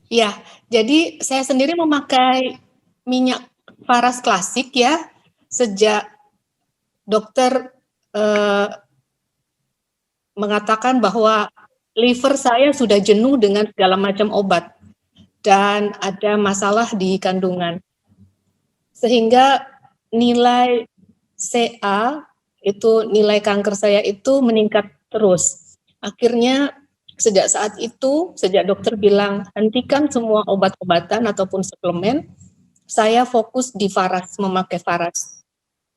Ya, jadi saya sendiri memakai minyak Faras klasik ya, sejak dokter mengatakan bahwa liver saya sudah jenuh dengan segala macam obat dan ada masalah di kandungan. Sehingga nilai CA itu nilai kanker saya itu meningkat terus. Akhirnya sejak saat itu, sejak dokter bilang hentikan semua obat-obatan ataupun suplemen, saya fokus di Faras, memakai Faras.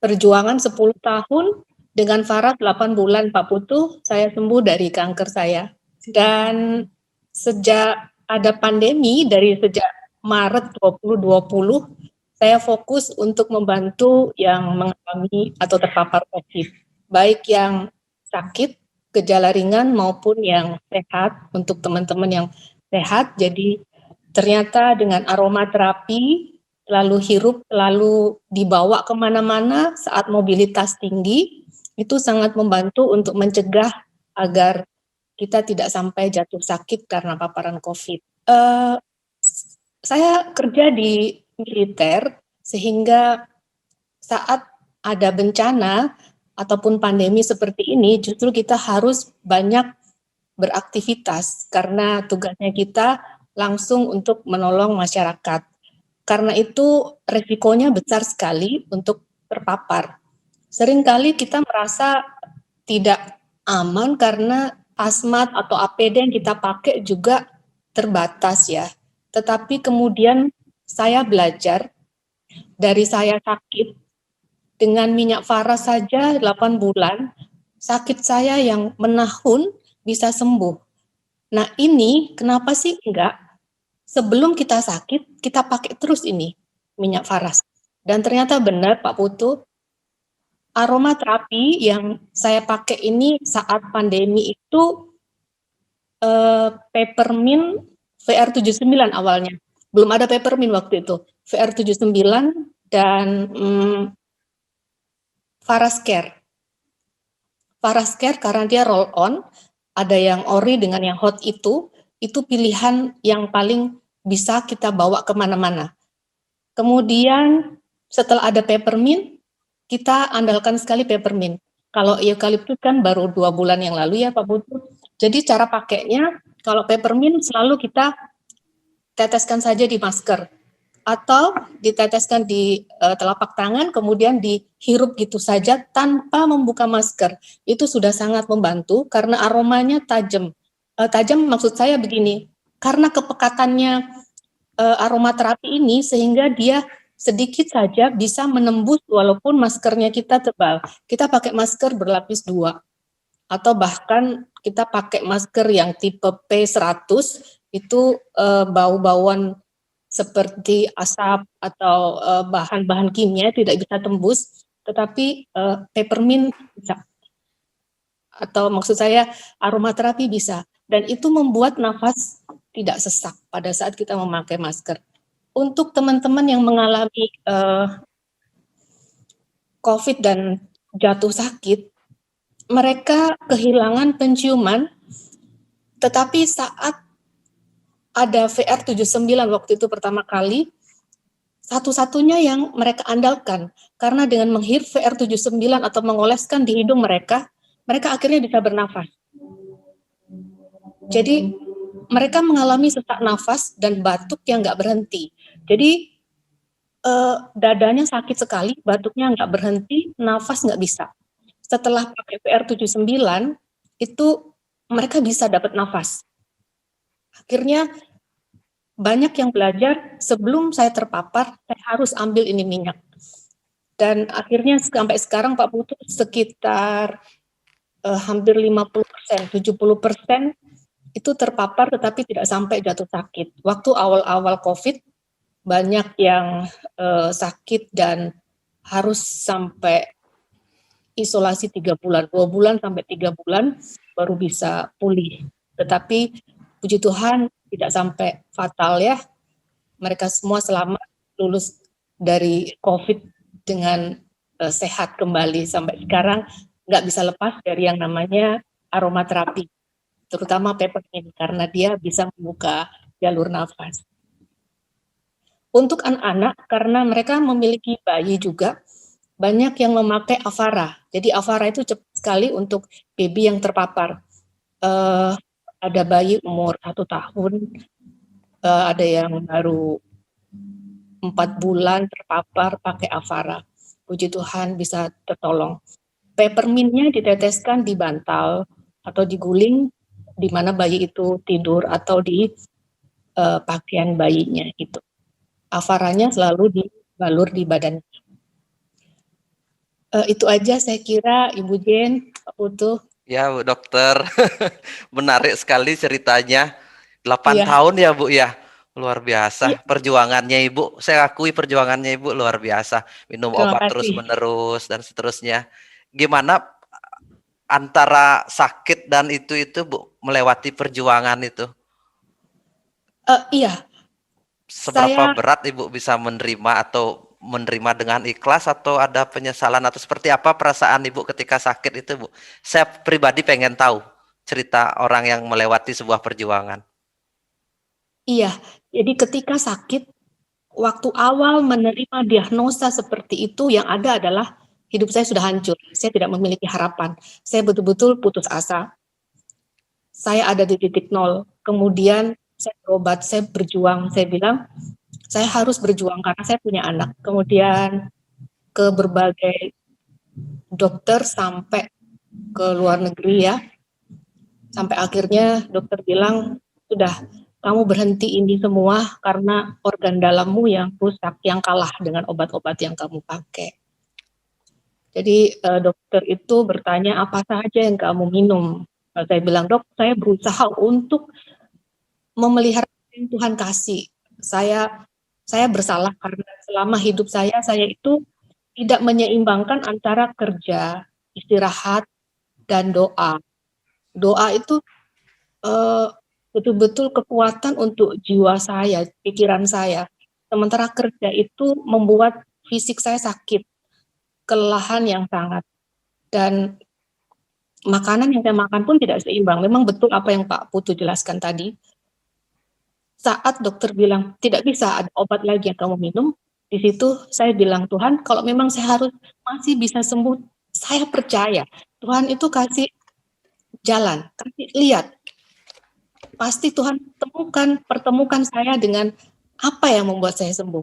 Perjuangan 10 tahun dengan Faras 8 bulan Pak Putu, saya sembuh dari kanker saya. Dan sejak ada pandemi dari sejak Maret 2020, saya fokus untuk membantu yang mengalami atau terpapar COVID, baik yang sakit, gejala ringan maupun yang sehat, untuk teman-teman yang sehat. Jadi ternyata dengan aromaterapi, lalu hirup, lalu dibawa kemana-mana saat mobilitas tinggi, itu sangat membantu untuk mencegah agar kita tidak sampai jatuh sakit karena paparan COVID. Saya kerja di militer, sehingga saat ada bencana ataupun pandemi seperti ini, justru kita harus banyak beraktivitas karena tugasnya kita langsung untuk menolong masyarakat. Karena itu resikonya besar sekali untuk terpapar. Seringkali kita merasa tidak aman karena hazmat atau APD yang kita pakai juga terbatas ya. Tetapi kemudian saya belajar dari saya sakit dengan minyak Faras saja 8 bulan, sakit saya yang menahun bisa sembuh. Nah ini kenapa sih enggak? Sebelum kita sakit, kita pakai terus ini minyak Faras. Dan ternyata benar Pak Putu, aromaterapi yang saya pakai ini saat pandemi itu peppermint VR79 awalnya. Belum ada peppermint waktu itu. VR79 dan Faras Care. Faras Care karena dia roll on, ada yang ori dengan yang hot itu pilihan yang paling bisa kita bawa kemana-mana. Kemudian setelah ada peppermint, kita andalkan sekali peppermint. Kalau eukaliptus kan baru 2 bulan yang lalu ya Pak Putu. Jadi cara pakainya, kalau peppermint selalu kita teteskan saja di masker atau diteteskan di telapak tangan, kemudian dihirup gitu saja tanpa membuka masker. Itu sudah sangat membantu karena aromanya tajam. Tajam maksud saya begini, karena kepekatannya aromaterapi ini sehingga dia sedikit saja bisa menembus walaupun maskernya kita tebal. Kita pakai masker berlapis 2 atau bahkan kita pakai masker yang tipe P100 itu bau-bauan seperti asap atau bahan-bahan kimia tidak bisa tembus, tetapi peppermint bisa. Atau maksud saya aromaterapi bisa. Dan itu membuat nafas tidak sesak pada saat kita memakai masker. Untuk teman-teman yang mengalami COVID dan jatuh sakit, mereka kehilangan penciuman, tetapi saat ada VR79 waktu itu pertama kali, satu-satunya yang mereka andalkan, karena dengan menghirup VR79 atau mengoleskan di hidung mereka, mereka akhirnya bisa bernafas. Jadi mereka mengalami sesak nafas dan batuk yang nggak berhenti. Jadi dadanya sakit sekali, batuknya nggak berhenti, nafas nggak bisa. Setelah pakai VR79, itu mereka bisa dapat nafas. Akhirnya banyak yang belajar, sebelum saya terpapar, saya harus ambil ini minyak. Dan akhirnya sampai sekarang Pak Putu sekitar hampir 50%, 70% itu terpapar tetapi tidak sampai jatuh sakit. Waktu awal-awal COVID, banyak yang sakit dan harus sampai isolasi 3 bulan, 2 bulan sampai 3 bulan baru bisa pulih. Tetapi puji Tuhan tidak sampai fatal ya. Mereka semua selamat lulus dari COVID dengan sehat kembali. Sampai sekarang nggak bisa lepas dari yang namanya aromaterapi, terutama peppermint karena dia bisa membuka jalur nafas. Untuk anak-anak, karena mereka memiliki bayi juga, banyak yang memakai Avara. Jadi Avara itu cepat sekali untuk baby yang terpapar. Ada bayi umur 1 tahun, ada yang baru 4 bulan terpapar pakai Avara. Puji Tuhan bisa tertolong. Peppermintnya diteteskan di bantal atau diguling di mana bayi itu tidur atau di pakaian bayinya itu. Avaranya selalu dibalur di badan. Itu aja saya kira, Ibu Jen, Pak Putu. Ya, Bu Dokter. Menarik sekali ceritanya. 8 Iya. tahun ya, Bu ya. Luar biasa. Iya. Perjuangannya Ibu. Saya akui perjuangannya Ibu luar biasa. Minum Terima obat kasih. terus-menerus dan seterusnya. Gimana antara sakit dan itu Bu, melewati perjuangan itu? Iya. Seberapa berat Ibu bisa menerima atau menerima dengan ikhlas, atau ada penyesalan, atau seperti apa perasaan Ibu ketika sakit itu, Bu? Saya pribadi pengen tahu cerita orang yang melewati sebuah perjuangan. Iya, jadi ketika sakit, waktu awal menerima diagnosa seperti itu, yang ada adalah hidup saya sudah hancur. Saya tidak memiliki harapan. Saya betul-betul putus asa. Saya ada di titik nol. Kemudian saya berobat, saya berjuang. Saya bilang, saya harus berjuang karena saya punya anak. Kemudian ke berbagai dokter sampai ke luar negeri ya. Sampai akhirnya dokter bilang, sudah, kamu berhenti ini semua karena organ dalammu yang rusak, yang kalah dengan obat-obat yang kamu pakai. Jadi dokter itu bertanya, apa saja yang kamu minum? Saya bilang, dok, saya berusaha untuk memelihara yang Tuhan kasih. Saya bersalah karena selama hidup saya itu tidak menyeimbangkan antara kerja, istirahat, dan doa. Doa itu betul-betul kekuatan untuk jiwa saya, pikiran saya. Sementara kerja itu membuat fisik saya sakit, kelelahan yang sangat. Dan makanan yang saya makan pun tidak seimbang. Memang betul apa yang Pak Putu jelaskan tadi. Saat dokter bilang, tidak bisa ada obat lagi yang kamu minum, di situ saya bilang, Tuhan, kalau memang saya harus masih bisa sembuh, saya percaya. Tuhan itu kasih jalan, kasih lihat. Pasti Tuhan pertemukan saya dengan apa yang membuat saya sembuh.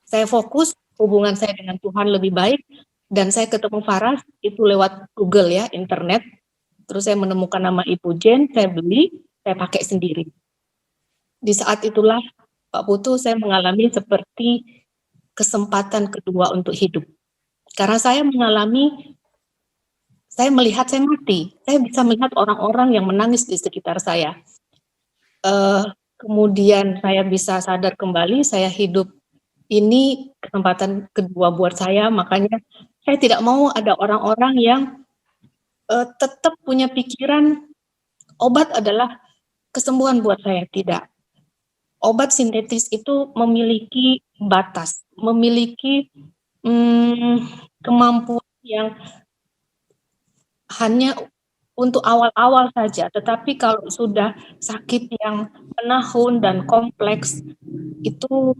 Saya fokus, hubungan saya dengan Tuhan lebih baik, dan saya ketemu Faras, itu lewat Google ya, internet. Terus saya menemukan nama Ibu Jen, saya beli, saya pakai sendiri. Di saat itulah, Pak Putu, saya mengalami seperti kesempatan kedua untuk hidup. Karena saya melihat saya mati. Saya bisa melihat orang-orang yang menangis di sekitar saya. Kemudian saya bisa sadar kembali, saya hidup. Ini kesempatan kedua buat saya, makanya saya tidak mau ada orang-orang yang tetap punya pikiran obat adalah kesembuhan buat saya. Tidak. Obat sintetis itu memiliki batas, memiliki kemampuan yang hanya untuk awal-awal saja, tetapi kalau sudah sakit yang menahun dan kompleks, itu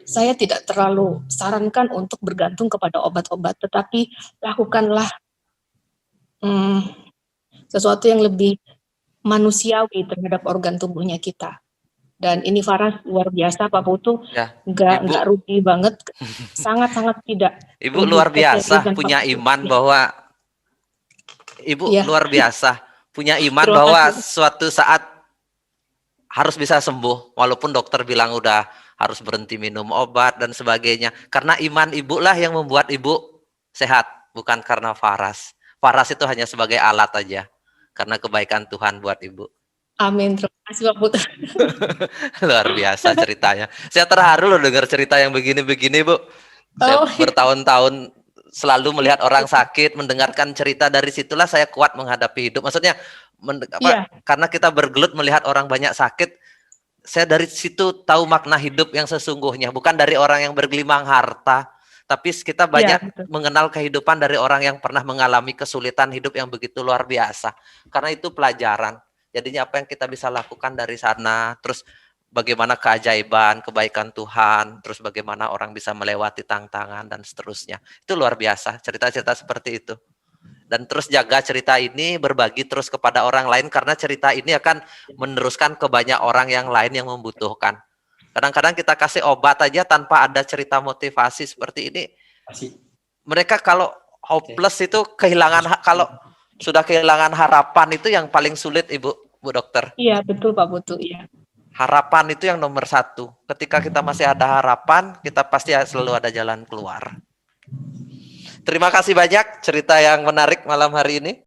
saya tidak terlalu sarankan untuk bergantung kepada obat-obat, tetapi lakukanlah sesuatu yang lebih manusiawi terhadap organ tubuhnya kita. Dan ini Faras luar biasa, Pak Putu, Ya, nggak rugi banget, sangat-sangat tidak. Ibu luar biasa punya iman bahwa Ibu ya, luar biasa punya iman bahwa suatu saat harus bisa sembuh, walaupun dokter bilang udah harus berhenti minum obat dan sebagainya. Karena iman Ibu lah yang membuat Ibu sehat, bukan karena Faras. Faras itu hanya sebagai alat aja, karena kebaikan Tuhan buat Ibu. Amin, terima kasih Pak Putu. Luar biasa ceritanya. Saya terharu loh dengar cerita yang begini-begini, Bu. Saya bertahun-tahun selalu melihat orang sakit, mendengarkan cerita, dari situlah saya kuat menghadapi hidup. Maksudnya, karena kita bergelut melihat orang banyak sakit, saya dari situ tahu makna hidup yang sesungguhnya. Bukan dari orang yang bergelimang harta, tapi kita banyak mengenal kehidupan dari orang yang pernah mengalami kesulitan hidup yang begitu luar biasa. Karena itu pelajaran. Jadinya apa yang kita bisa lakukan dari sana, terus bagaimana keajaiban, kebaikan Tuhan, terus bagaimana orang bisa melewati tantangan dan seterusnya. Itu luar biasa, cerita-cerita seperti itu. Dan terus jaga cerita ini, berbagi terus kepada orang lain, karena cerita ini akan meneruskan ke banyak orang yang lain yang membutuhkan. Kadang-kadang kita kasih obat aja tanpa ada cerita motivasi seperti ini. Mereka kalau hopeless itu kehilangan, kalau sudah kehilangan harapan itu yang paling sulit, Bu Dokter. Iya, betul Pak Putu. Iya. Harapan itu yang nomor satu. Ketika kita masih ada harapan, kita pasti selalu ada jalan keluar. Terima kasih banyak cerita yang menarik malam hari ini.